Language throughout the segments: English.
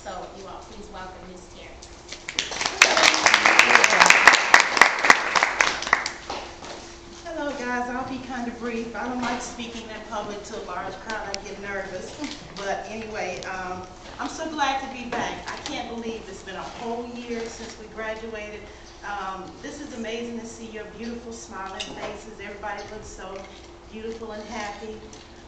So you all please welcome Ms. Terri. Hello guys, I'll be kind of brief. I don't like speaking in public to a large crowd. I get nervous. But anyway, I'm so glad to be back. I can't believe it's been a whole year since we graduated. This is amazing to see your beautiful smiling faces. Everybody looks so beautiful and happy.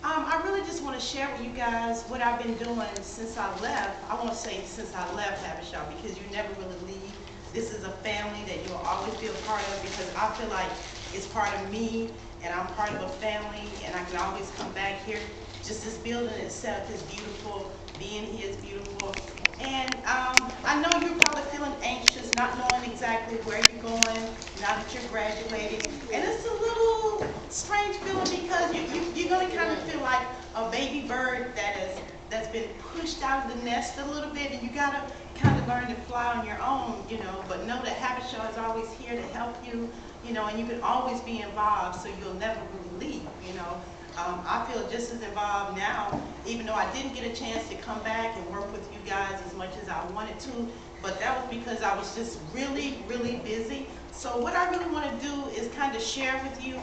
I really just want to share with you guys what I've been doing since I left. I won't say since I left HABESHA because you never really leave. This is a family that you will always be a part of because I feel like it's part of me and I'm part of a family and I can always come back here. Just this building itself is beautiful. Being here is beautiful. And I know you're probably feeling anxious, not knowing exactly where you're going now that you're graduating. And it's a little strange feeling because you're going to kind of feel like a baby bird that's been pushed out of the nest a little bit, and you got to kind of learn to fly on your own, but know that HABESHA is always here to help you, and you can always be involved, so you'll never really leave. I feel just as involved now, even though I didn't get a chance to come back and work with you guys as much as I wanted to, but that was because I was just really, really busy. So what I really want to do is kind of share with you,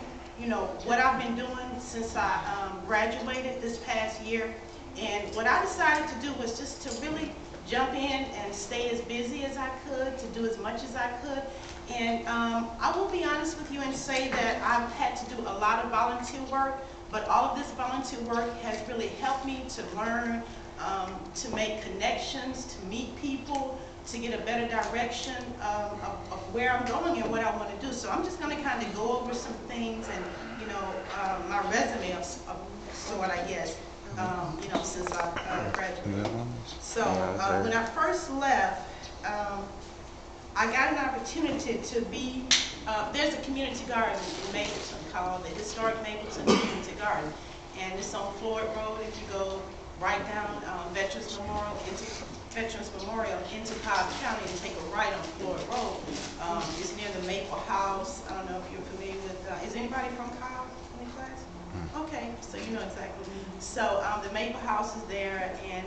what I've been doing since I graduated this past year. And what I decided to do was just to really jump in and stay as busy as I could, to do as much as I could. And I will be honest with you and say that I've had to do a lot of volunteer work, but all of this volunteer work has really helped me to learn, to make connections, to meet people, to get a better direction of where I'm going and what I want to do. So I'm just going to kind of go over some things and, my resume of sort, I guess, since I graduated. So when I first left, I got an opportunity to be, there's a community garden in Mapleton called the Historic Mapleton Community Garden. And it's on Floyd Road. If you go right down Veterans Memorial into Cobb County and take a right on Floyd Road. It's near the Maple House. I don't know if you're familiar with, is anybody from Cobb in the class? Okay, so you know exactly. So the Maple House is there, and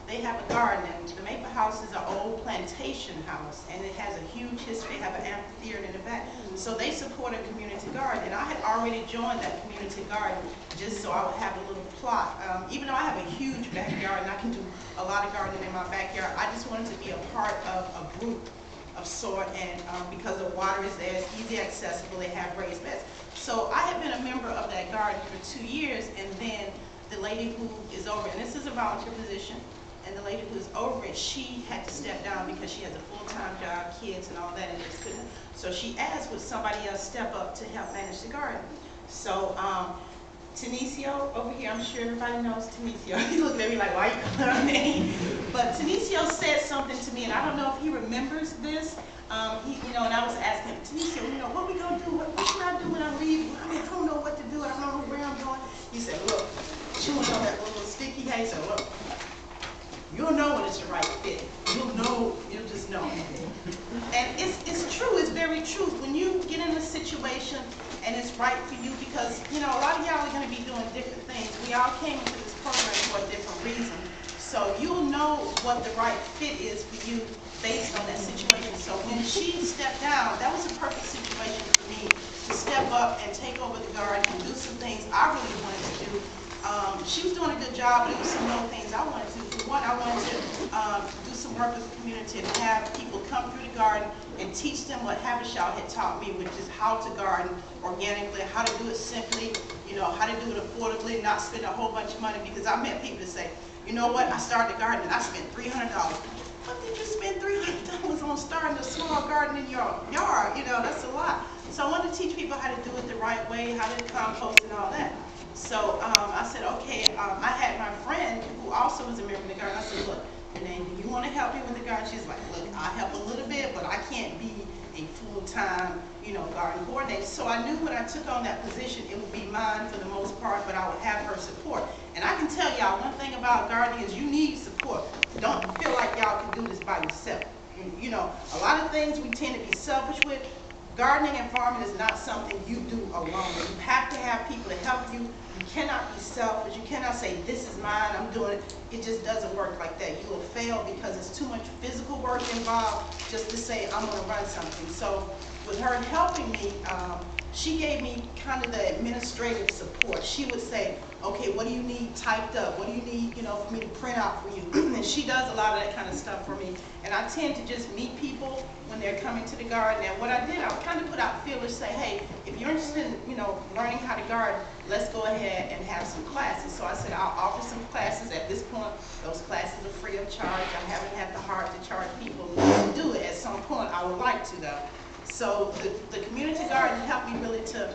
they have a garden. And the Maple House is an old plantation house, and it has a huge history. They have an amphitheater in the back. So they support a community garden, and I had already joined that community garden just so I would have a little plot. Even though I have a huge backyard and I can do a lot of gardening in my backyard, I just wanted to be a part of a group of sort, and because the water is there, it's easy accessible, they have raised beds. So I have been a member of that garden for 2 years, and then the lady who is over it, and this is a volunteer position, and the lady who is over it, she had to step down because she has a full-time job, kids and all that, and just couldn't. So she asked would somebody else step up to help manage the garden. So Tanisio over here, I'm sure everybody knows Tanisio. He looked at me like, why are you calling her name? But Tanisio said something to me, and I don't know if he remembers this. And I was asking him, Tanisio, what we gonna do? What should I do when I leave? I don't know what to do. I don't know where I'm going. He said, look, chewing on that little sticky hay. So look, you'll know when it's the right fit. You'll know. You'll just know. And it's true. It's very true. When you get in a situation and it's right for you, because a lot of y'all are going to be doing different things. We all came into this program for a different reason. So you'll know what the right fit is for you based on that situation. So when she stepped down, that was a perfect situation for me to step up and take over the garden and do some things I really wanted to do. She was doing a good job, but there was some little things I wanted to do. For one, I wanted to do some work with the community, to have people come through the garden and teach them what HABESHA had taught me, which is how to garden organically, how to do it simply, how to do it affordably, not spend a whole bunch of money. Because I met people that say, you know what, I started a garden and I spent $300. What did you spend $300 on starting a small garden in your yard? That's a lot. So I wanted to teach people how to do it the right way, how to compost and all that. So I said, okay, I had my friend who also was a member of the garden. I said, look, Renee, do you want to help me with the garden? She's like, look, I help a little bit, but I can't be a full-time, garden coordinator. So I knew when I took on that position, it would be mine for the most part, but I would have her support. And I can tell y'all one thing about gardening is you need support. Don't feel like y'all can do this by yourself. A lot of things we tend to be selfish with. Gardening and farming is not something you do alone. You have to have people to help you. You cannot be selfish. You cannot say, this is mine, I'm doing it. It just doesn't work like that. You will fail. failed because it's too much physical work involved just to say I'm going to run something. So with her helping me, she gave me kind of the administrative support. She would say, okay, what do you need typed up? What do you need, for me to print out for you? And she does a lot of that kind of stuff for me. And I tend to just meet people when they're coming to the garden. And what I did, I kind of put out feelers, say, hey, if you're interested in, learning how to garden, let's go ahead and have some classes. So I said, I'll offer some classes. At this point, those classes are free of charge. I haven't had the heart to charge people to do it. At some point, I would like to, though. So the community garden helped me really to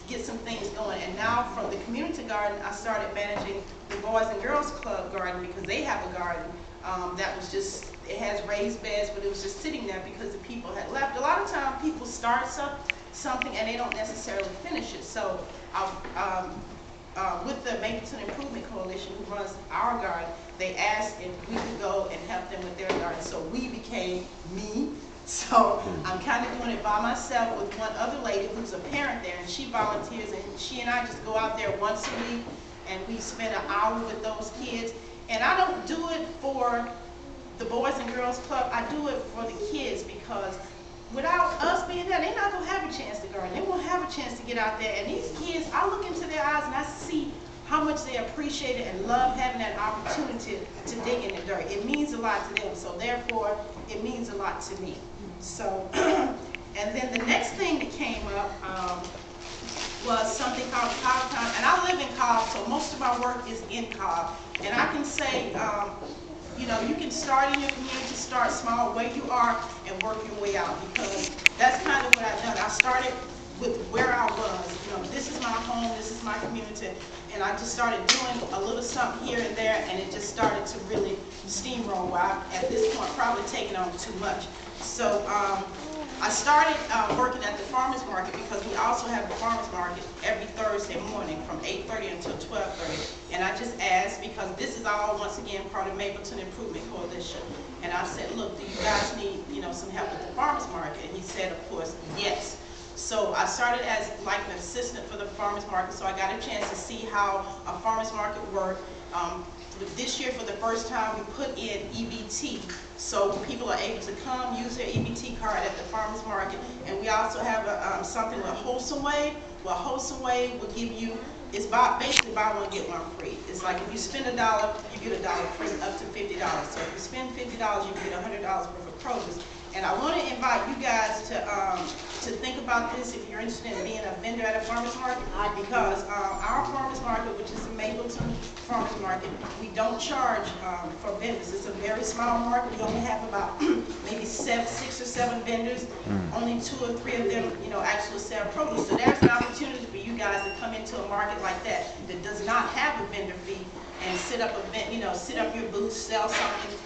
get some things going. And now from the community garden, I started managing the Boys and Girls Club garden because they have a garden that was just, it has raised beds, but it was just sitting there because the people had left. A lot of times people start something and they don't necessarily finish it. So with the Mapleton Improvement Coalition, who runs our garden, they asked if we could go and help them with their garden. So we became me. So I'm kind of doing it by myself with one other lady who's a parent there, and she volunteers, and she and I just go out there once a week, and we spend an hour with those kids. And I don't do it for the Boys and Girls Club, I do it for the kids, because without us being there, they're not going to have a chance to garden. They won't have a chance to get out there. And these kids, I look into their eyes and I see how much they appreciate it and love having that opportunity to dig in the dirt. It means a lot to them, so therefore it means a lot to me. So, and then the next thing that came up was something called Cobb Time. And I live in Cobb, so most of my work is in Cobb. And I can say, you can start in your community, start small where you are, and work your way out, because that's kind of what I've done. I started with where I was. This is my home, this is my community, and I just started doing a little something here and there, and it just started to really steamroll, where I'm, at this point, probably taking on too much. So I started working at the farmers market, because we also have the farmers market every Thursday morning from 8:30 until 12:30. And I just asked, because this is all, once again, part of Mapleton Improvement Coalition. And I said, look, do you guys need, some help at the farmers market? And he said, of course, yes. So I started as like an assistant for the farmers market, so I got a chance to see how a farmers market worked. This year, for the first time, we put in EBT, so people are able to come use their EBT card at the farmers market. And we also have something with Wholesome Wave. Well, Wholesome Wave will give you, it's basically buy one get one free. It's like if you spend $1, you get $1 free, up to $50. So if you spend $50, you get $100 worth of produce. And I want to invite you guys to think about this if you're interested in being a vendor at a farmer's market, because our farmer's market, which is the Mapleton Farmers Market, we don't charge for vendors. It's a very small market. We only have about maybe 6 or 7 vendors. Only 2 or 3 of them, actually sell produce. So there's an opportunity for you guys to come into a market like that does not have a vendor fee, and set up set up your booth, sell something,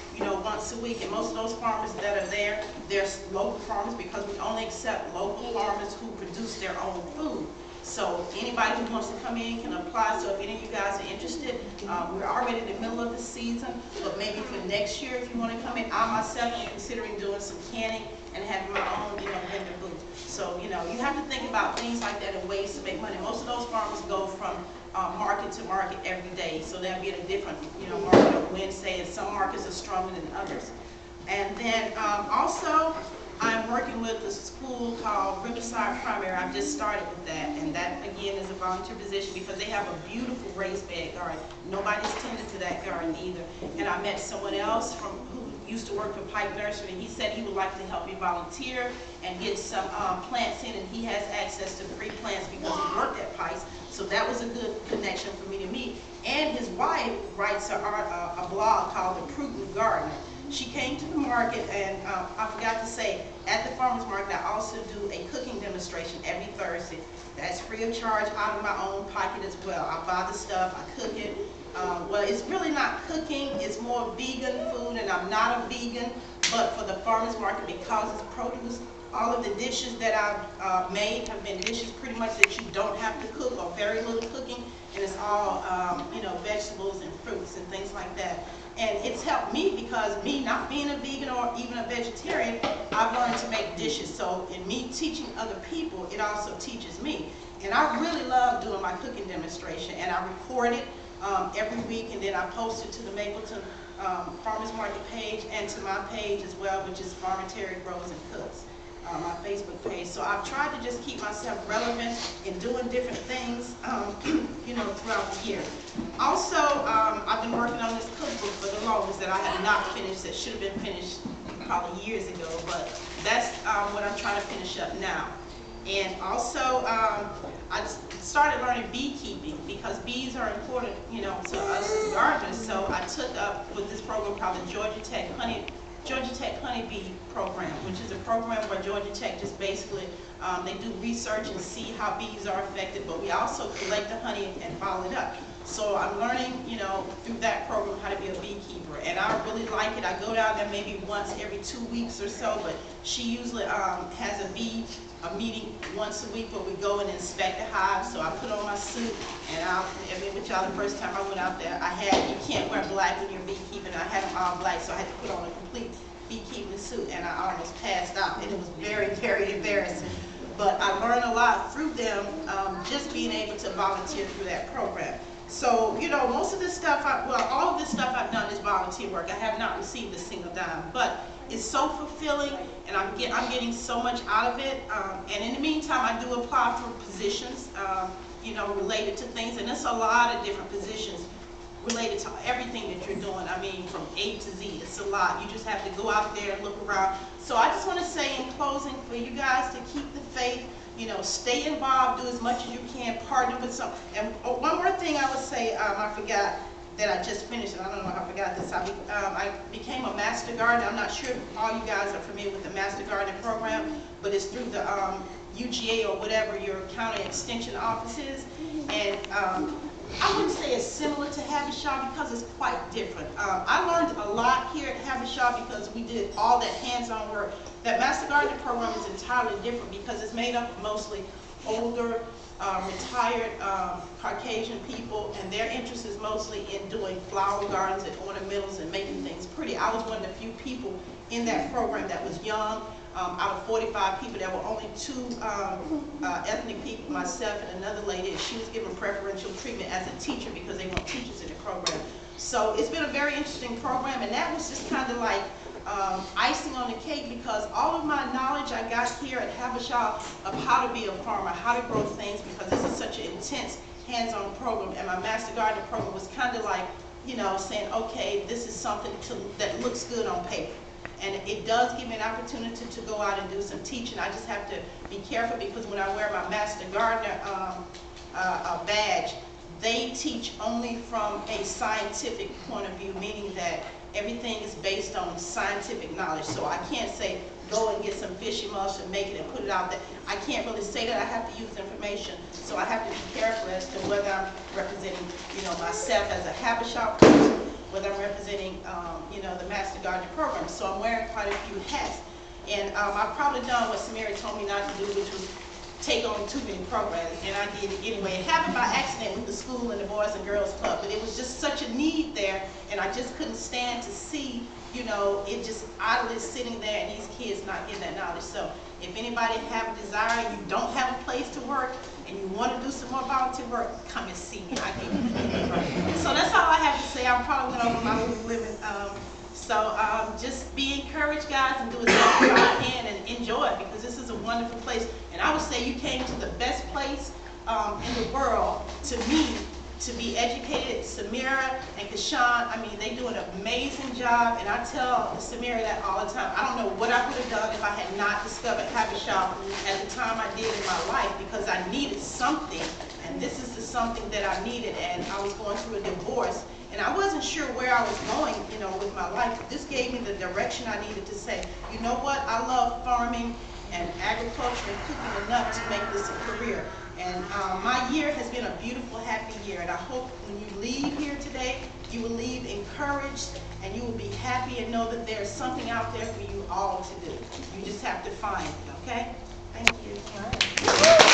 once a week. And most of those farmers that are there, they're local farmers, because we only accept local farmers who produce their own food. So anybody who wants to come in can apply. So if any of you guys are interested, we're already in the middle of the season, but maybe for next year, if you want to come in, I myself am considering doing some canning and having my own, vendor booth. So, you have to think about things like that and ways to make money. Most of those farmers go from market to market every day, so they'll be at a different, market on Wednesday, and some markets are stronger than others. And then also, I'm working with a school called Riverside Primary. I've just started with that, and that again is a volunteer position, because they have a beautiful raised bed garden. Nobody's tended to that garden either. And I met someone else who used to work for Pike Nursery, and he said he would like to help me volunteer and get some plants in, and he has access to free plants because he worked at Pike's. So that was a good connection for me to meet. And his wife writes a blog called The Prudent Gardener. She came to the market, and I forgot to say, at the farmer's market, I also do a cooking demonstration every Thursday. That's free of charge, out of my own pocket as well. I buy the stuff, I cook it. Well, it's really not cooking, it's more vegan food, and I'm not a vegan, but for the farmer's market, because it's produce, all of the dishes that I've made have been dishes pretty much that you don't have to cook, or very little cooking, and it's all, vegetables and fruits and things like that. And it's helped me, because me not being a vegan or even a vegetarian, I've learned to make dishes. So in me teaching other people, it also teaches me. And I really love doing my cooking demonstration, and I record it every week, and then I post it to the Mapleton farmers market page and to my page as well, which is Farmer Terri Grows and Cooks, my Facebook page. So I've tried to just keep myself relevant in doing different things, throughout the year. Also, I've been working on this cookbook for the longest that I have not finished, that should have been finished probably years ago, but that's what I'm trying to finish up now. And also, I started learning beekeeping because bees are important, to us as gardeners. So I took up with this program called the Georgia Tech Honeybee Program, which is a program where Georgia Tech just basically, they do research and see how bees are affected, but we also collect the honey and bottle it up. So I'm learning, through that program how to be a beekeeper, and I really like it. I go down there maybe once every 2 weeks or so, but she usually has a meeting once a week where we go and inspect the hive. So I put on my suit, and with y'all the first time I went out there, you can't wear black when you're beekeeping. I had them all black, so I had to put on a complete beekeeping suit, and I almost passed out, and it was very, very embarrassing. But I learned a lot through them, just being able to volunteer through that program. So, most of this stuff, all of this stuff I've done is volunteer work. I have not received a single dime, but it's so fulfilling, and I'm getting so much out of it. And in the meantime, I do apply for positions, related to things, and it's a lot of different positions related to everything that you're doing. I mean, from A to Z, it's a lot. You just have to go out there and look around. So I just want to say in closing for you guys to keep the faith. Stay involved, do as much as you can, partner with some. And one more thing I would say, I forgot that I just finished, and I don't know how I forgot this. I became a master gardener. I'm not sure if all you guys are familiar with the master gardening program, but it's through the UGA or whatever your county extension office is. And I wouldn't say it's similar to HABESHA because it's quite different. I learned a lot here at HABESHA because we did all that hands-on work. That Master Gardening program is entirely different because it's made up of mostly older, retired Caucasian people, and their interest is mostly in doing flower gardens and ornamentals and making things pretty. I was one of the few people in that program that was young. Out of 45 people, there were only 2 ethnic people, myself and another lady, and she was given preferential treatment as a teacher because they want teachers in the program. So it's been a very interesting program, and that was just kind of like icing on the cake because all of my knowledge I got here at HABESHA of how to be a farmer, how to grow things, because this is such an intense hands-on program, and my Master Gardening program was kind of like, saying, okay, this is something that looks good on paper. And it does give me an opportunity to go out and do some teaching. I just have to be careful because when I wear my Master Gardener badge, they teach only from a scientific point of view, meaning that everything is based on scientific knowledge. So I can't say, go and get some fish emulsion, make it and put it out there. I can't really say that. I have to use information. So I have to be careful as to whether I'm representing, myself as a HABESHA person, whether I'm representing, the Master Gardening program. So I'm wearing quite a few hats. And I've probably done what Samira told me not to do, which was take on too many programs, and I did it anyway. It happened by accident with the school and the Boys and Girls Club, but it was just such a need there, and I just couldn't stand to see, it just idly sitting there and these kids not getting that knowledge. So if anybody have a desire, you don't have a place to work, and you want to do some more volunteer work, come and see me. I can do it. So that's all I have to say. I probably went over my little limit. So just be encouraged, guys, and do as much as I can and enjoy it because this is a wonderful place. And I would say you came to the best place in the world to me to be educated. Samira and Kashawn, they do an amazing job, and I tell Samira that all the time. I don't know what I would have done if I had not discovered HABESHA at the time I did in my life because I needed something, and this is the something that I needed, and I was going through a divorce. And I wasn't sure where I was going, with my life. This gave me the direction I needed to say, you know what, I love farming and agriculture and cooking enough to make this a career. And my year has been a beautiful, happy year. And I hope when you leave here today, you will leave encouraged and you will be happy and know that there's something out there for you all to do. You just have to find it, okay? Thank you.